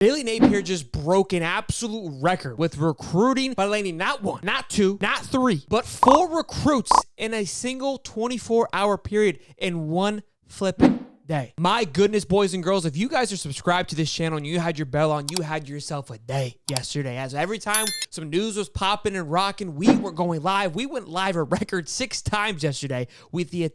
Billy Napier just broke an absolute record with recruiting by landing not one, not two, not three, but 4 recruits in a single 24-hour period in one flipping day. My goodness, boys and girls, if you guys are subscribed to this channel and you had your bell on, you had yourself a day yesterday. As every time some news was popping and rocking, we were going live. We went live a record 6 times yesterday with the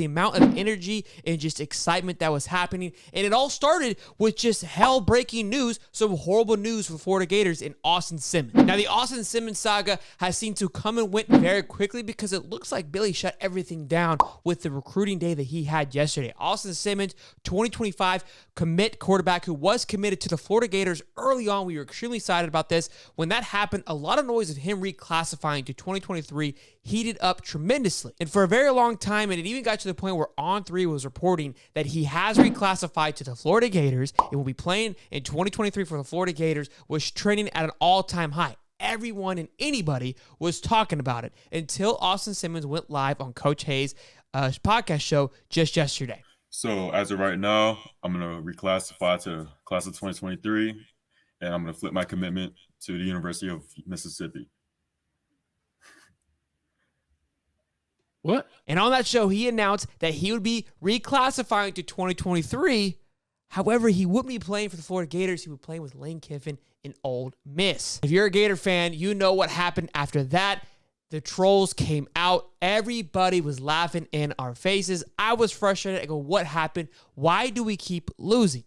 amount of energy and just excitement that was happening. And it all started with just hell-breaking news, some horrible news for Florida Gators and Austin Simmons. Now, the Austin Simmons saga has seemed to come and went very quickly because it looks like Billy shut everything down with the recruiting day that he had yesterday. Austin Simmons, 2025 commit quarterback who was committed to the Florida Gators early on. We were extremely excited about this. When that happened, a lot of noise of him reclassifying to 2023 heated up tremendously. And for a very long time, and it even got to the point where On3 was reporting that he has reclassified to the Florida Gators and will be playing in 2023 for the Florida Gators, was trending at an all-time high. Everyone and anybody was talking about it until Austin Simmons went live on Coach Hayes' podcast show just yesterday. So as of right now, I'm going to reclassify to class of 2023, and I'm going to flip my commitment to the University of Mississippi. What? And on that show, he announced that he would be reclassifying to 2023. However, he wouldn't be playing for the Florida Gators. He would play with Lane Kiffin in Ole Miss. If you're a Gator fan, you know what happened after that. The trolls came out. Everybody was laughing in our faces. I was frustrated. I go, what happened? Why do we keep losing?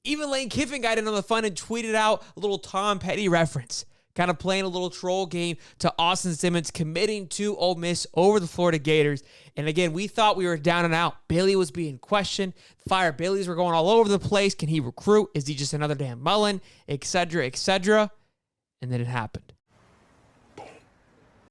Even Lane Kiffin got in on the fun and tweeted out a little Tom Petty reference, kind of playing a little troll game to Austin Simmons committing to Ole Miss over the Florida Gators. And again, we thought we were down and out. Billy was being questioned. Fire Billies were going all over the place. Can he recruit? Is he just another Dan Mullen? Etc., etc. And then it happened.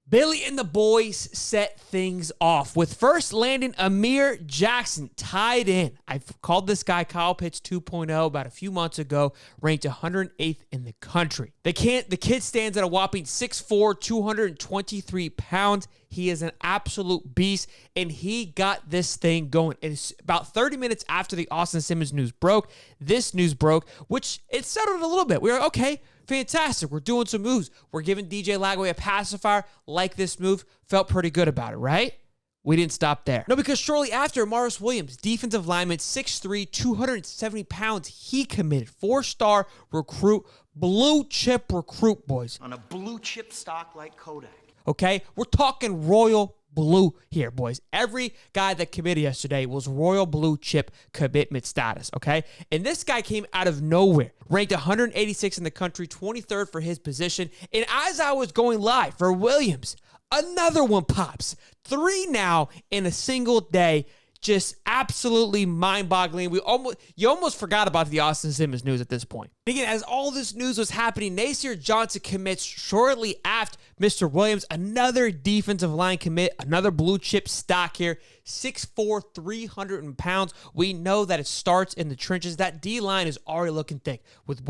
Billy and the boys set things off with first landing Amir Jackson tied in. I've called this guy Kyle Pitts 2.0 about a few months ago, ranked 108th in the country. The kid stands at a whopping 6'4", 223 pounds. He is an absolute beast, and he got this thing going. It's about 30 minutes after the Austin Simmons news broke. This news broke, which it settled a little bit. We were okay. Fantastic. We're doing some moves. We're giving DJ Lagway a pacifier. Like this move. Felt pretty good about it, right? We didn't stop there. No, because shortly after, Morris Williams, defensive lineman, 6'3", 270 pounds, he committed. 4-star recruit, blue chip recruit, boys. On a blue chip stock like Kodak. Okay? We're talking royal blue here, boys. Every guy that committed yesterday was royal blue chip commitment status, okay? And this guy came out of nowhere, ranked 186 in the country, 23rd for his position. And as I was going live for Williams, another one pops. 3 now in a single day. Just absolutely mind-boggling. You almost forgot about the Austin Simmons news at this point. Again, as all this news was happening, Napier Johnson commits shortly after Mr. Williams. Another defensive line commit, another blue chip stock here. 6'4", 300 pounds. We know that it starts in the trenches. That D-line is already looking thick with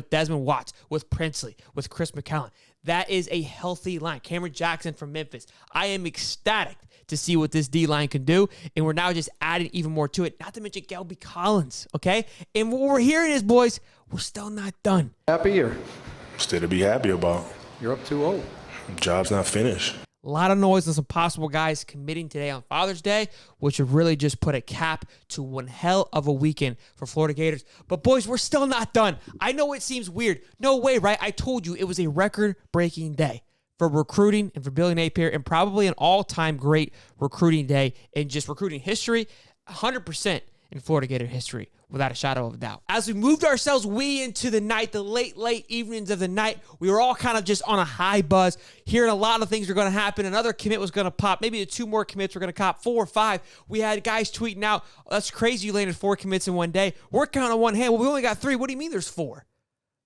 Desmond Watts, with Princely, with Chris McCallum. That is a healthy line. Cameron Jackson from Memphis. I am ecstatic to see what this D-line can do, and we're now just adding even more to it, not to mention Gelby Collins, okay? And what we're hearing is, boys, we're still not done. Happy or? Still to be happy about. You're up 2-0. Job's not finished. A lot of noise on some possible guys committing today on Father's Day, which would really just put a cap to one hell of a weekend for Florida Gators. But, boys, we're still not done. I know it seems weird. No way, right? I told you it was a record-breaking day for recruiting and for Billy Napier, and probably an all-time great recruiting day in just recruiting history, 100% in Florida Gator history, without a shadow of a doubt. As we moved ourselves way into the night, the late evenings of the night, we were all kind of just on a high buzz, hearing a lot of things were going to happen. Another commit was going to pop. Maybe 2 more commits were going to cop, 4 or 5. We had guys tweeting out, that's crazy you landed 4 commits in one day. We're counting on one hand. Well, we only got 3. What do you mean there's 4?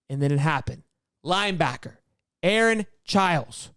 And then it happened. Linebacker, Aaron Childs.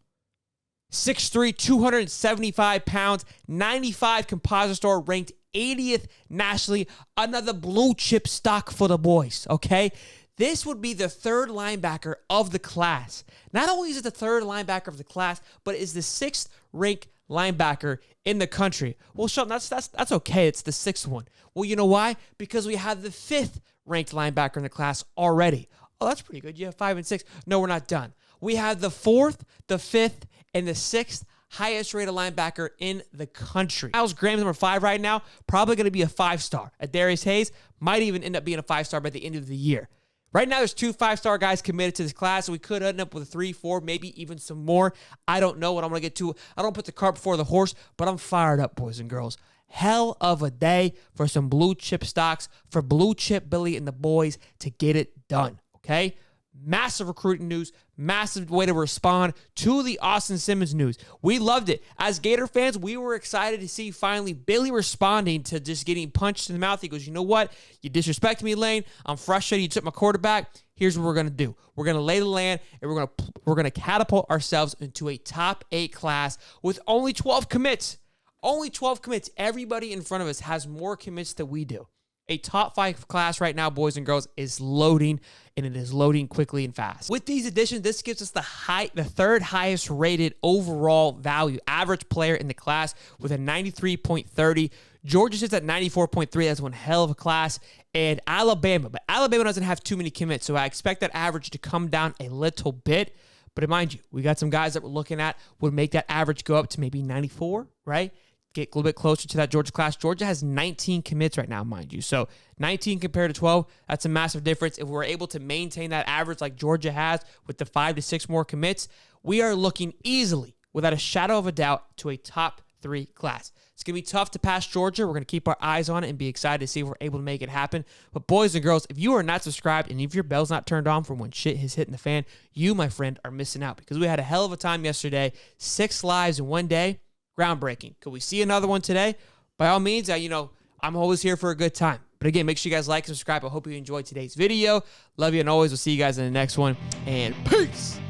6'3", 275 pounds, 95 composite score, ranked 80th nationally. Another blue chip stock for the boys, okay? This would be the 3rd linebacker of the class. Not only is it the 3rd linebacker of the class, but it is the 6th ranked linebacker in the country. Well, Sheldon, that's okay. It's the 6th one. Well, you know why? Because we have the 5th ranked linebacker in the class already. Oh, that's pretty good. You have 5 and 6. No, we're not done. We have the 4th, the 5th, and the 6th highest rated linebacker in the country. Miles Graham's number 5 right now, probably going to be a 5-star. Darius Hayes might even end up being a 5-star by the end of the year. Right now, there's 2 5-star guys committed to this class, so we could end up with 3, 4, maybe even some more. I don't know what I'm going to get to. I don't put the cart before the horse, but I'm fired up, boys and girls. Hell of a day for some blue chip stocks, for Blue Chip Billy and the boys to get it done, okay? Massive recruiting news, massive way to respond to the Austin Simmons news. We loved it. As Gator fans, we were excited to see finally Billy responding to just getting punched in the mouth. He goes, you know what? You disrespected me, Lane. I'm frustrated. You took my quarterback. Here's what we're going to do. We're going to lay the land, and we're going to catapult ourselves into a top 8 class with only 12 commits. Only 12 commits. Everybody in front of us has more commits than we do. A top 5 class right now, boys and girls, is loading, and it is loading quickly and fast. With these additions, this gives us the 3rd highest rated overall value, average player in the class with a 93.30. Georgia sits at 94.3. That's one hell of a class. And Alabama. But Alabama doesn't have too many commits, so I expect that average to come down a little bit. But mind you, we got some guys that we're looking at would make that average go up to maybe 94, right? Get a little bit closer to that Georgia class. Georgia has 19 commits right now, mind you. So 19 compared to 12, that's a massive difference. If we're able to maintain that average like Georgia has with the 5 to 6 more commits, we are looking easily, without a shadow of a doubt, to a top 3 class. It's going to be tough to pass Georgia. We're going to keep our eyes on it and be excited to see if we're able to make it happen. But boys and girls, if you are not subscribed and if your bell's not turned on from when shit is hitting the fan, you, my friend, are missing out because we had a hell of a time yesterday. 6 lives in one day. Groundbreaking. Could we see another one today? By all means, I'm always here for a good time. But again, make sure you guys like and subscribe. I hope you enjoyed today's video. Love you, and always, we'll see you guys in the next one. And peace!